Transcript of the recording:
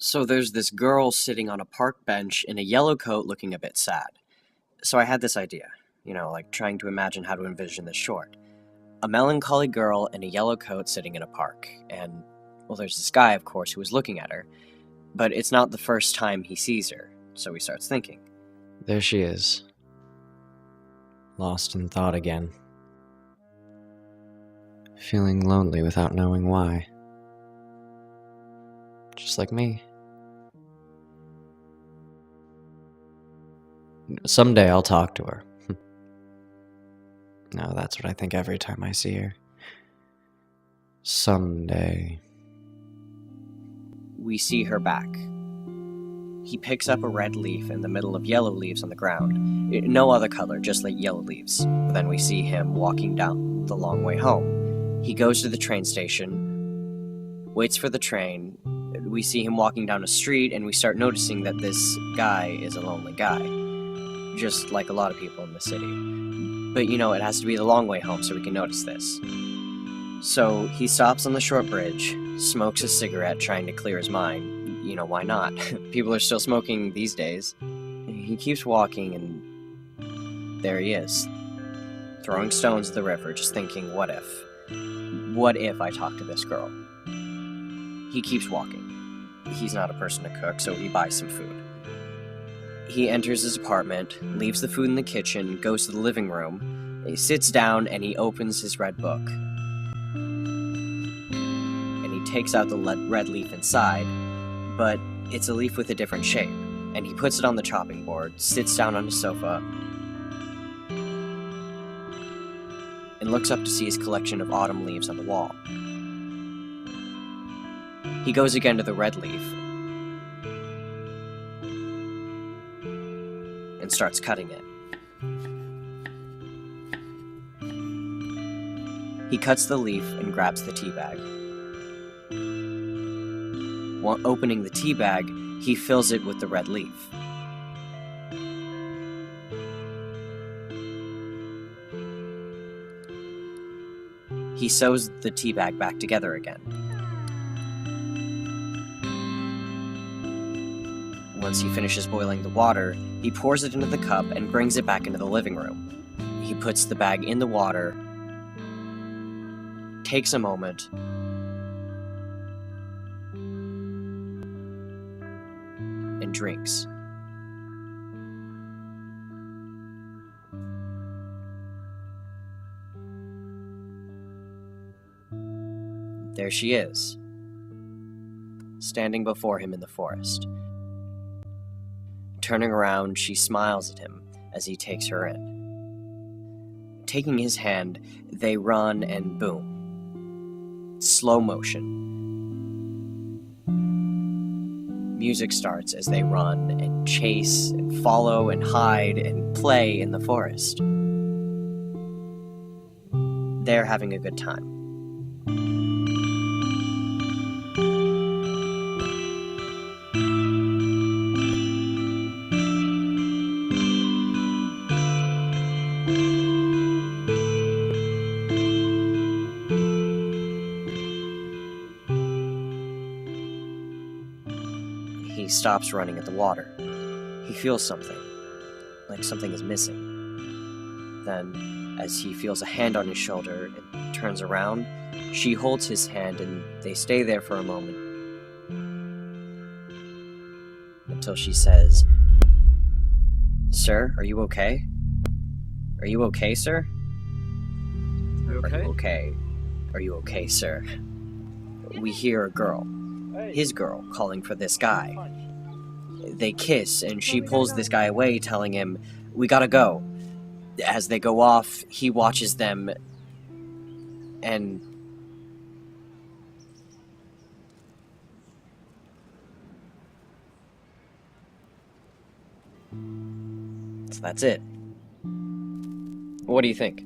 So there's this girl sitting on a park bench in a yellow coat looking a bit sad. So I had this idea, like trying to imagine how to envision this short. A melancholy girl in a yellow coat sitting in a park, and, well, there's this guy, of course, who is looking at her, but it's not the first time he sees her, so he starts thinking. There she is, lost in thought again, feeling lonely without knowing why. Just like me. Someday I'll talk to her. No, that's what I think every time I see her. Someday. We see her back. He picks up a red leaf in the middle of yellow leaves on the ground. No other color, just like yellow leaves. Then we see him walking down the long way home. He goes to the train station, waits for the train. We see him walking down a street, and we start noticing that this guy is a lonely guy. Just like a lot of people in the city. But it has to be the long way home so we can notice this. So he stops on the short bridge, smokes a cigarette trying to clear his mind. Why not? People are still smoking these days. He keeps walking, and there he is, throwing stones at the river, just thinking, what if? What if I talk to this girl? He keeps walking. He's not a person to cook, so he buys some food. He enters his apartment, leaves the food in the kitchen, goes to the living room. He sits down and he opens his red book. And he takes out the red leaf inside, but it's a leaf with a different shape. And he puts it on the chopping board, sits down on his sofa, and looks up to see his collection of autumn leaves on the wall. He goes again to the red leaf, and starts cutting it. He cuts the leaf and grabs the tea bag. While opening the tea bag, he fills it with the red leaf. He sews the tea bag back together again. Once he finishes boiling the water, he pours it into the cup and brings it back into the living room. He puts the bag in the water, takes a moment, and drinks. There she is, standing before him in the forest. Turning around, she smiles at him as he takes her in. Taking his hand, they run and boom. Slow motion. Music starts as they run and chase and follow and hide and play in the forest. They're having a good time. He stops running at the water. He feels something, like something is missing. Then, as he feels a hand on his shoulder and turns around, she holds his hand and they stay there for a moment until she says, "Sir, are you okay? Are you okay, sir? You okay? Are you okay? Are you okay, sir?" We hear a girl, his girl, calling for this guy. They kiss, and she pulls this guy away, telling him, "We gotta go." As they go off, he watches them, and so that's it. What do you think?